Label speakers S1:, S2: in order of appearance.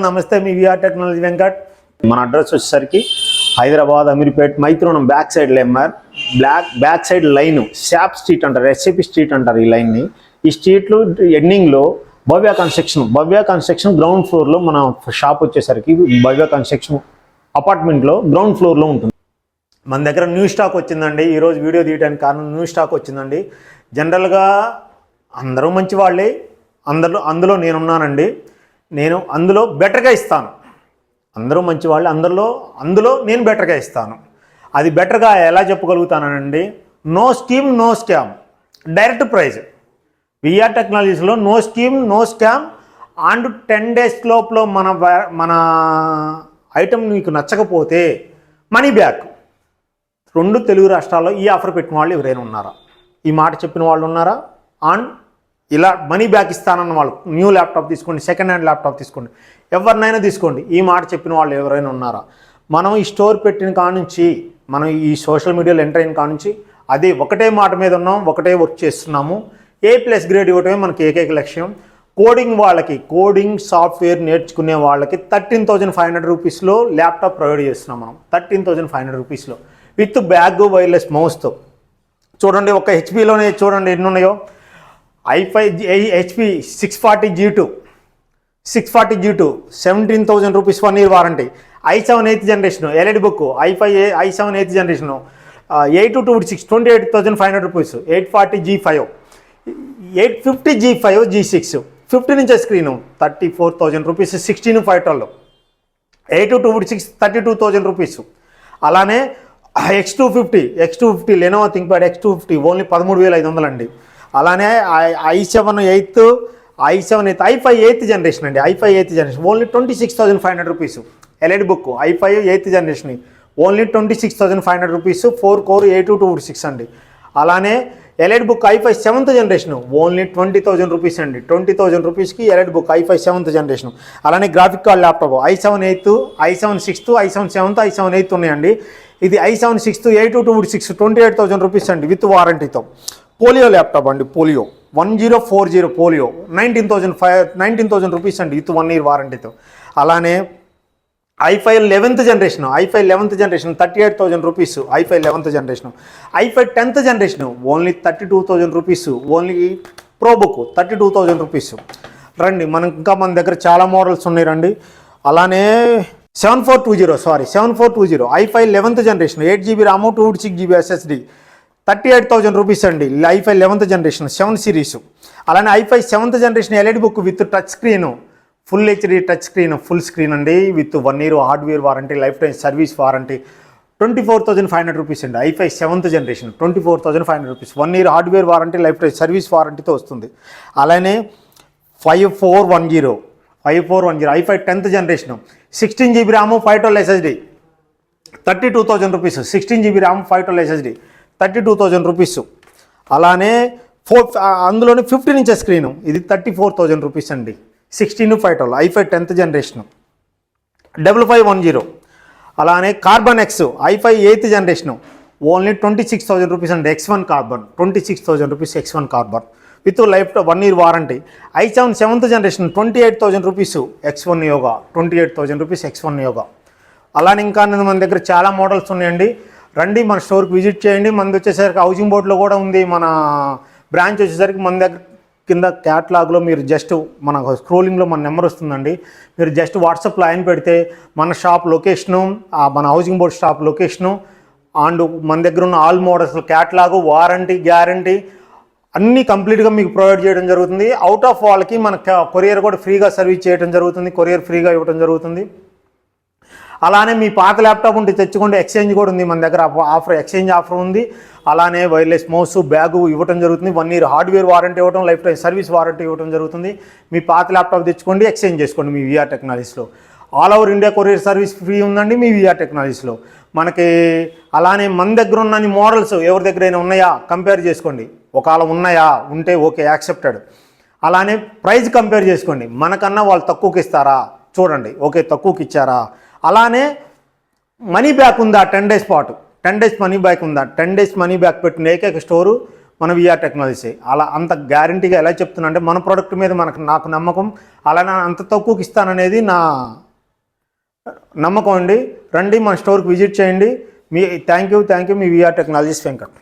S1: నమస్తే, మీ VR technology Venkat. మన address వచ్చేసరికి హైదరాబాద్ అమీర్పేట్ మైత్రోనం back side MR back side line SAP street అంటారు, ఎస్ఏపి స్ట్రీట్ అంటారు ఈ లైన్ని. ఈ స్ట్రీట్లో ఎండింగ్లో భవ్య కన్స్ట్రక్షన్ గ్రౌండ్ ఫ్లోర్లో మన షాప్ వచ్చేసరికి భవ్య కన్స్ట్రక్షన్ అపార్ట్మెంట్లో గ్రౌండ్ ఫ్లోర్లో ఉంటుంది. మన దగ్గర న్యూ స్టాక్ వచ్చిందండి. ఈరోజు వీడియో తీయడానికి కారణం న్యూ స్టాక్ వచ్చిందండి. జనరల్గా అందరూ మంచి వాళ్ళే, అందులో నేనున్నానండి. నేను అందులో బెటర్గా ఇస్తాను. అందరూ మంచి వాళ్ళు, అందులో నేను బెటర్గా ఇస్తాను. అది బెటర్గా ఎలా చెప్పగలుగుతానండి? No scheme no scam, direct prize. VR టెక్నాలజీస్లో no scheme no scam and 10 days లోపల మన ఐటమ్ మీకు నచ్చకపోతే మనీ బ్యాక్. 2 తెలుగు రాష్ట్రాల్లో ఈ ఆఫర్ పెట్టిన వాళ్ళు ఎవరైనా ఉన్నారా? ఈ మాట చెప్పిన వాళ్ళు ఉన్నారా? అండ్ ఇలా మనీ బ్యాక్ ఇస్తానన్న వాళ్ళు, న్యూ ల్యాప్టాప్ తీసుకోండి, సెకండ్ హ్యాండ్ ల్యాప్టాప్ తీసుకోండి, ఎవరినైనా తీసుకోండి, ఈ మాట చెప్పిన వాళ్ళు ఎవరైనా ఉన్నారా? మనం ఈ స్టోర్ పెట్టిన కానుంచి, మనం ఈ సోషల్ మీడియాలో ఎంటర్ అయిన కానుంచి అదే ఒకటే మాట మీద ఉన్నాం, ఒకటే వర్క్ చేస్తున్నాము. A+ గ్రేడ్ ఇవ్వటమే మనకి ఏకైక లక్ష్యం. కోడింగ్ సాఫ్ట్వేర్ నేర్చుకునే వాళ్ళకి 13,500 రూపీస్లో ల్యాప్టాప్ ప్రొవైడ్ చేస్తున్నాం మనం. 13,500 రూపీస్లో విత్ బ్యాగ్, వైర్లెస్ మౌస్తో. చూడండి, ఒక హెచ్పిలోనే చూడండి ఎన్ని ఉన్నాయో. i5 HP 640G2 17,000 rupees 1 year warranty. i7 8th generation LED book, i7 8th generation 8226 28,500 rupees. 840G5 850G5 G6 50 inches screen 34,000 rupees. 16/512 8226 32,000 rupees. అలానే X250 Lenovo ThinkPad X250 only 13,500 అండి. అలానే i5 8th జనరేషన్ అండి, i5 8th generation only 26,500 rupees. LED book i5 8th generation only 26,500 rupees. 4 core 8226 అండి. అలానే LED book i5 7th generation only 20,000 rupees అండి. 20,000 రూపీస్కి LED book i5 7th generation. అలానే graphic card laptop i7 8th, i7 6th, i7 7th, i7 8th ఉన్నాయండి. ఇది i7 6th 8226 28,000 rupees అండి with వారంటీతో. Polio laptop అండి, polio 1040 polio 19,000 rupees అండి with 1 year వారంటీతో. అలానే i5 11th generation 38,000 rupees. i5 11th generation. i5 10th generation only 32,000 rupees. Only pro book 32,000 rupees. రండి, మన దగ్గర చాలా మోడల్స్ ఉన్నాయి రండి. అలానే 7420 i5 11th generation 8GB RAM 256GB SSD 38,000 rupees అండి. i5 11th generation 7 series. అలానే i5 7th generation LED book with touch screen, full HD touch screen, full screen అండి with 1 year hardware warranty, life time service warranty. 24,500 rupees అండి. i5 7th generation 24,500 rupees. 1 year hardware warranty, life time service వారంటీతో వస్తుంది. అలానే 5410 i5 10th generation 16GB RAM 512 SSD 32,000 rupees. 16GB RAM 512 SSD 32,000 rupees. అలానే అందులోనే 15 inches screen, ఇది 34,000 rupees అండి. 16/512 i5 10th generation 5510. అలానే carbon X i5 8th generation only 26,000 rupees అండి. X1 carbon 26,000 rupees. X1 carbon with life 1 year warranty. i7 7th generation 28,000 rupees. X1 yoga 28,000 rupees. X1 yoga. అలానే ఇంకా మన దగ్గర చాలా మోడల్స్ ఉన్నాయండి. రండి, మన స్టోర్కి విజిట్ చేయండి. మనది వచ్చేసరికి హౌసింగ్ బోర్డ్లో కూడా ఉంది. మన బ్రాంచ్ వచ్చేసరికి మన దగ్గర కింద క్యాటలాగ్లో మీరు జస్ట్ మన స్క్రోలింగ్లో మన నెంబర్ వస్తుందండి. మీరు జస్ట్ వాట్సాప్లో ఆయన పెడితే మన షాప్ లొకేషను, మన housing board shop location and మన దగ్గర ఉన్న all models catalogue, warranty, guarantee అన్నీ కంప్లీట్గా మీకు ప్రొవైడ్ చేయడం జరుగుతుంది. అవుట్ ఆఫ్ వాళ్ళకి మన కొరియర్ కూడా ఫ్రీగా సర్వీస్ చేయడం జరుగుతుంది, కొరియర్ ఫ్రీగా ఇవ్వడం జరుగుతుంది. అలానే మీ పాత ల్యాప్టాప్ ఉంటే తెచ్చుకోండి, ఎక్స్చేంజ్ కూడా ఉంది మన దగ్గర. ఎక్స్చేంజ్ ఆఫర్ ఉంది. అలానే వైర్లెస్ మౌస్, బ్యాగు ఇవ్వడం జరుగుతుంది. 1 year హార్డ్వేర్ వారంటీ ఇవ్వడం, లైఫ్ టైం సర్వీస్ వారంటీ ఇవ్వడం జరుగుతుంది. మీ పాత ల్యాప్టాప్ తెచ్చుకోండి, ఎక్స్చేంజ్ చేసుకోండి మీ విఆర్ టెక్నాలజీస్లో. All over India courier service free ఉందండి మీ విఆర్ టెక్నాలజీస్లో మనకి. అలానే మన దగ్గర ఉన్న మోడల్స్ ఎవరి దగ్గరైనా ఉన్నాయా కంపేర్ చేసుకోండి. ఒకవేళ ఉన్నాయా, ఉంటే ఓకే, యాక్సెప్టెడ్. అలానే ప్రైస్ కంపేర్ చేసుకోండి. మనకన్నా వాళ్ళు తక్కువకి ఇస్తారా చూడండి, ఓకే తక్కువకి ఇచ్చారా. అలానే మనీ బ్యాక్ ఉందా 10 days పాటు, 10 days మనీ బ్యాక్ ఉందా. 10 days మనీ బ్యాక్ పెట్టిన ఏకైక స్టోరు మన విఆర్ టెక్నాలజీసే. అలా అంత గ్యారంటీగా ఎలా చెప్తున్నా అంటే మన ప్రోడక్ట్ మీద నాకు నమ్మకం, అలానే అంత తక్కువకి ఇస్తాననేది నా నమ్మకం అండి. రండి మన స్టోర్కి విజిట్ చేయండి. థ్యాంక్ యూ మీ విఆర్ టెక్నాలజీస్ వెంకట్.